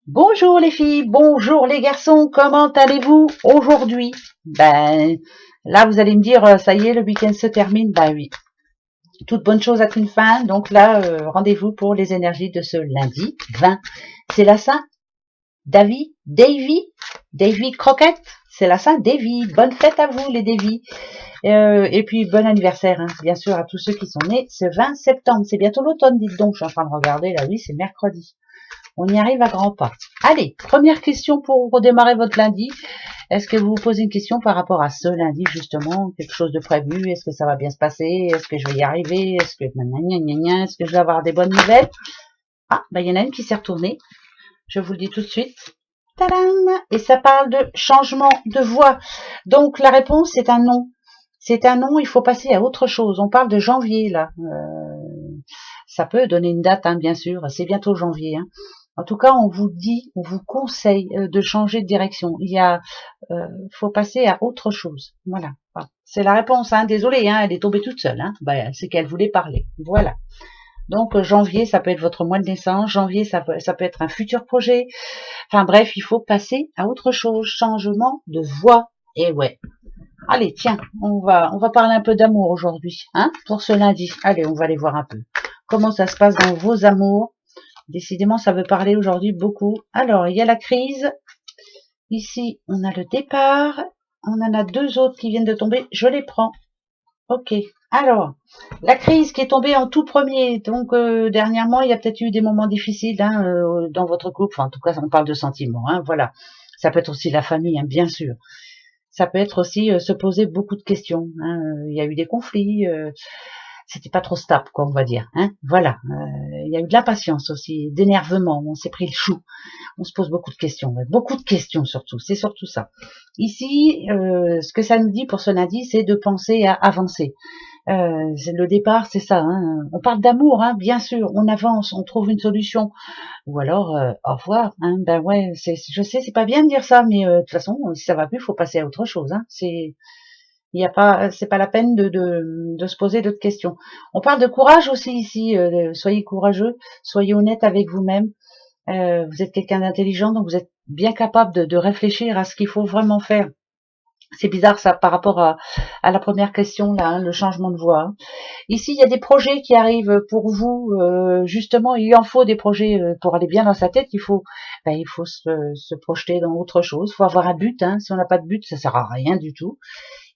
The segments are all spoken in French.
Bonjour les filles, bonjour les garçons, comment allez-vous aujourd'hui? Ben, là vous allez me dire, ça y est, le week-end se termine. Ben oui, toute bonne chose a une fin, donc là, rendez-vous pour les énergies de ce lundi 20. C'est la Saint Davy Croquette, c'est la Saint Davy. Bonne fête à vous les Davy. Et puis bon anniversaire, hein, bien sûr, à tous ceux qui sont nés ce 20 septembre. C'est bientôt l'automne, dites donc, je suis en train de regarder, là oui, c'est mercredi. On y arrive à grands pas. Allez, première question pour redémarrer votre lundi. Est-ce que vous vous posez une question par rapport à ce lundi, justement? Quelque chose de prévu? Est-ce que ça va bien se passer? Est-ce que je vais y arriver? Est-ce que est-ce que je vais avoir des bonnes nouvelles? Ah, ben il y en a une qui s'est retournée. Je vous le dis tout de suite. Tadam! Et ça parle de changement de voix. Donc la réponse c'est un non. C'est un non, il faut passer à autre chose. On parle de janvier là. Ça peut donner une date, hein, bien sûr. C'est bientôt janvier. Hein. En tout cas, on vous dit, on vous conseille de changer de direction. Faut passer à autre chose. Voilà. Enfin, c'est la réponse. Hein. Désolée, hein, elle est tombée toute seule. Hein. Ben, c'est qu'elle voulait parler. Voilà. Donc janvier, ça peut être votre mois de naissance. Janvier, ça peut être un futur projet. Enfin bref, il faut passer à autre chose. Changement de voix. Et ouais. Allez, tiens, on va parler un peu d'amour aujourd'hui, hein, pour ce lundi. Allez, on va aller voir un peu comment ça se passe dans vos amours. Décidément, ça veut parler aujourd'hui beaucoup. Alors, il y a la crise. Ici, on a le départ. On en a deux autres qui viennent de tomber. Je les prends. Ok. Alors, la crise qui est tombée en tout premier. Donc, dernièrement, il y a peut-être eu des moments difficiles hein, dans votre couple. Enfin, en tout cas, on parle de sentiments. Hein, voilà. Ça peut être aussi la famille, hein, bien sûr. Ça peut être aussi se poser beaucoup de questions. Hein. Il y a eu des conflits. C'était pas trop stable, quoi, on va dire. Hein. Voilà. Il y a eu de l'impatience aussi, d'énervement. On s'est pris le chou. On se pose beaucoup de questions. Beaucoup de questions surtout. C'est surtout ça. Ici, ce que ça nous dit pour ce lundi, c'est de penser à avancer. Le départ, c'est ça. Hein. On parle d'amour, hein, bien sûr. On avance, on trouve une solution. Ou alors, au revoir. Hein. Ben ouais, je sais, c'est pas bien de dire ça, mais de toute façon, si ça va plus, il faut passer à autre chose. Hein. C'est pas la peine de se poser d'autres questions. On parle de courage aussi ici. Soyez courageux, soyez honnête avec vous-même. Vous êtes quelqu'un d'intelligent, donc vous êtes bien capable de réfléchir à ce qu'il faut vraiment faire. C'est bizarre ça par rapport à la première question là, hein, le changement de voix. Ici, il y a des projets qui arrivent pour vous. Justement, il en faut des projets pour aller bien dans sa tête. Il faut se projeter dans autre chose. Il faut avoir un but. Hein. Si on n'a pas de but, ça sert à rien du tout.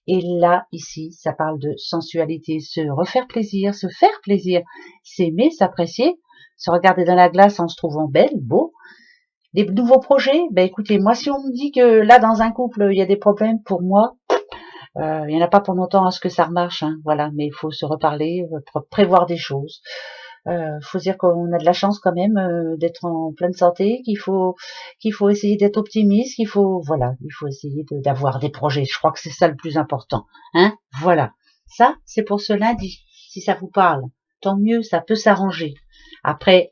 Et là, ici, ça parle de sensualité, se refaire plaisir, se faire plaisir, s'aimer, s'apprécier, se regarder dans la glace en se trouvant belle, beau. Les nouveaux projets, ben écoutez, moi si on me dit que là dans un couple il y a des problèmes, pour moi, il y en a pas pour longtemps à ce que ça remarche, hein, voilà. Mais il faut se reparler, prévoir des choses. Faut dire qu'on a de la chance quand même d'être en pleine santé, qu'il faut essayer d'être optimiste, il faut essayer d'avoir des projets. Je crois que c'est ça le plus important, hein. Voilà. Ça, c'est pour ce lundi. Si ça vous parle, tant mieux, ça peut s'arranger. Après,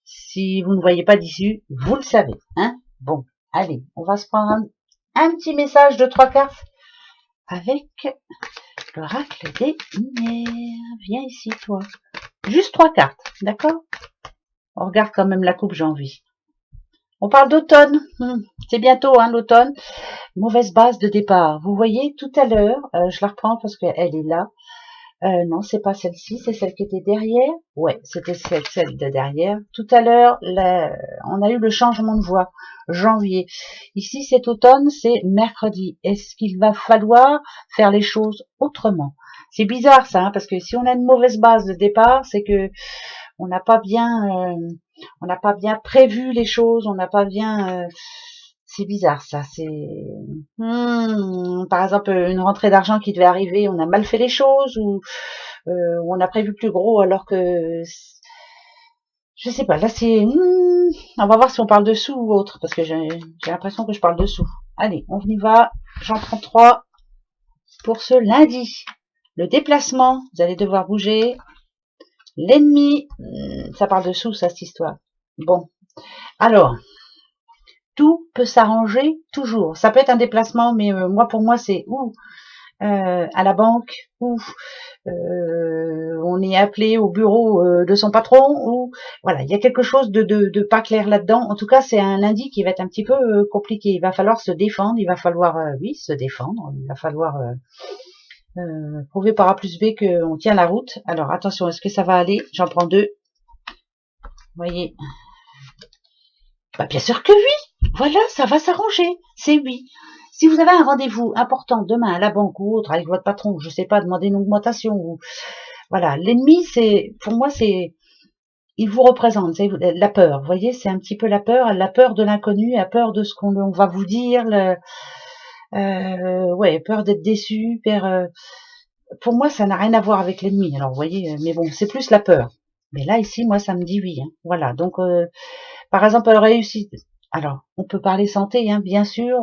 si vous ne voyez pas d'issue, vous le savez, hein. Bon, allez, on va se prendre un petit message de 3 cartes avec l'oracle des lumières. Viens ici, toi. Juste 3 cartes, d'accord? On regarde quand même la coupe, j'ai envie. On parle d'automne. C'est bientôt, hein, l'automne. Mauvaise base de départ. Vous voyez, tout à l'heure, je la reprends parce qu'elle est là. Non, c'est pas celle-ci, c'est celle qui était derrière. Ouais, c'était celle de derrière. Tout à l'heure, on a eu le changement de voix. Janvier. Ici, cet automne, c'est mercredi. Est-ce qu'il va falloir faire les choses autrement? C'est bizarre ça, hein, parce que si on a une mauvaise base de départ, c'est que on n'a pas bien, on n'a pas bien prévu les choses, on n'a pas bien. C'est bizarre ça. Par exemple une rentrée d'argent qui devait arriver, on a mal fait les choses ou on a prévu plus gros alors que je sais pas. Là c'est, on va voir si on parle de sous ou autre parce que j'ai l'impression que je parle de sous. Allez, on y va. J'en prends 3 pour ce lundi. Le déplacement, vous allez devoir bouger. L'ennemi, ça parle de sous, ça, cette histoire. Bon, alors, tout peut s'arranger toujours. Ça peut être un déplacement, mais moi, pour moi, c'est ou à la banque, ou on est appelé au bureau de son patron, ou voilà, il y a quelque chose de pas clair là-dedans. En tout cas, c'est un lundi qui va être un petit peu compliqué. Il va falloir se défendre, il va falloir, oui, se défendre, il va falloir prouver par A plus B qu'on tient la route. Alors attention, est-ce que ça va aller? J'en prends deux. Vous voyez? Bah, bien sûr que oui. Voilà, ça va s'arranger. C'est oui. Si vous avez un rendez-vous important demain à la banque ou autre avec votre patron, je sais pas, demander une augmentation ou voilà, l'ennemi, c'est, pour moi, c'est, il vous représente, c'est la peur. Vous voyez, c'est un petit peu la peur de l'inconnu, la peur de ce qu'on va vous dire, ouais, peur d'être déçu, pour moi, ça n'a rien à voir avec l'ennemi. Alors, vous voyez, mais bon, c'est plus la peur. Mais là, ici, moi, ça me dit oui. Hein. Voilà. Donc, par exemple, elle réussit. Alors, on peut parler santé, hein, bien sûr.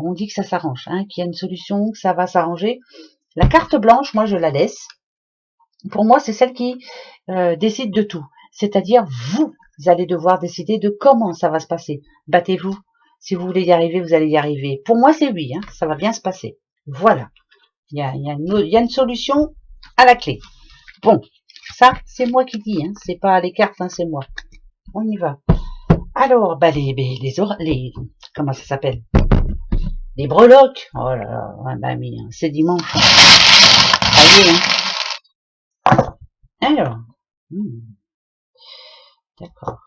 On dit que ça s'arrange, hein, qu'il y a une solution, que ça va s'arranger. La carte blanche, moi, je la laisse. Pour moi, c'est celle qui décide de tout. C'est-à-dire, vous allez devoir décider de comment ça va se passer. Battez-vous. Si vous voulez y arriver, vous allez y arriver. Pour moi, c'est oui. Hein, ça va bien se passer. Voilà. Il y a une solution à la clé. Bon, ça, c'est moi qui dis. Hein, c'est pas les cartes, hein, c'est moi. On y va. Alors, bah les comment ça s'appelle? Les breloques. Oh là là, ouais, bah oui, hein, c'est dimanche. Ça y est, hein. Alors, d'accord.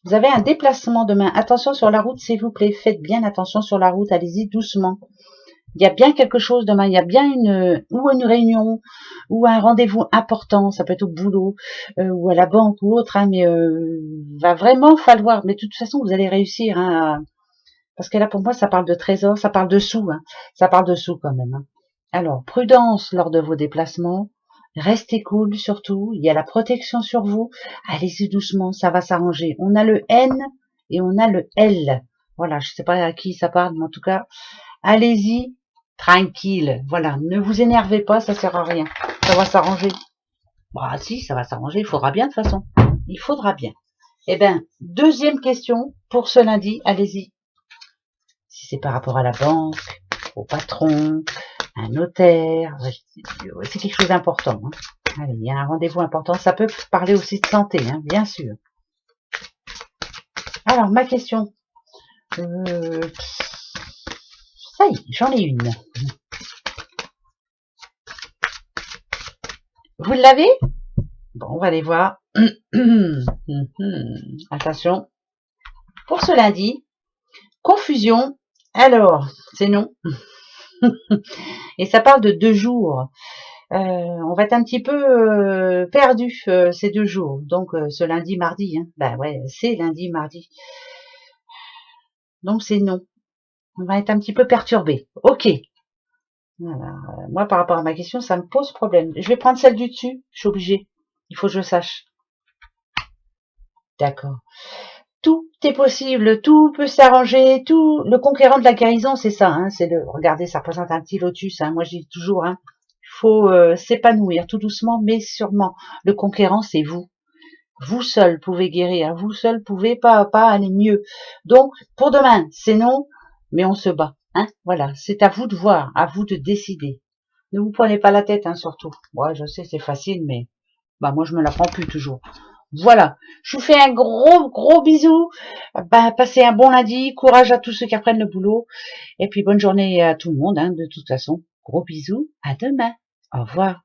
Vous avez un déplacement demain. Attention sur la route, s'il vous plaît. Faites bien attention sur la route. Allez-y doucement. Il y a bien quelque chose demain. Il y a bien une réunion ou un rendez-vous important. Ça peut être au boulot ou à la banque ou autre. Hein, mais va vraiment falloir. Mais de toute façon, vous allez réussir. Hein, parce que là, pour moi, ça parle de trésor, ça parle de sous. Hein, ça parle de sous quand même. Hein. Alors, prudence lors de vos déplacements. Restez cool surtout. Il y a la protection sur vous. Allez-y doucement, ça va s'arranger. On a le N et on a le L. Voilà, je sais pas à qui ça parle, mais en tout cas, allez-y tranquille. Voilà, ne vous énervez pas, ça sert à rien. Ça va s'arranger. Bah si, ça va s'arranger. Il faudra bien de toute façon. Il faudra bien. Eh ben, deuxième question pour ce lundi. Allez-y. Si c'est par rapport à la banque, au patron, un notaire, c'est quelque chose d'important. Hein. Allez, il y a un rendez-vous important. Ça peut parler aussi de santé, hein, bien sûr. Alors, ma question. Ça y est, j'en ai une. Vous l'avez? Bon, on va aller voir. Attention. Pour ce lundi, confusion. Alors, c'est non. Et ça parle de 2 jours. On va être un petit peu perdu ces 2 jours. Donc ce lundi, mardi. Hein. Ben ouais, c'est lundi, mardi. Donc c'est non. On va être un petit peu perturbé. Ok. Voilà. Moi, par rapport à ma question, ça me pose problème. Je vais prendre celle du dessus. Je suis obligée. Il faut que je sache. D'accord. Tout est possible, tout peut s'arranger, tout. Le conquérant de la guérison, c'est ça. Hein, c'est le. Regardez, ça représente un petit lotus. Hein, moi, je dis toujours. Hein, faut s'épanouir tout doucement, mais sûrement. Le conquérant, c'est vous. Vous seul pouvez guérir, vous seul pouvez pas aller mieux. Donc, pour demain, c'est non, mais on se bat. Hein, voilà, c'est à vous de voir, à vous de décider. Ne vous prenez pas la tête, hein, surtout. Ouais, je sais, c'est facile, mais bah moi, je me la prends plus toujours. Voilà, je vous fais un gros bisou. Ben, passez un bon lundi, courage à tous ceux qui reprennent le boulot, et puis bonne journée à tout le monde, hein, de toute façon. Gros bisous, à demain. Au revoir.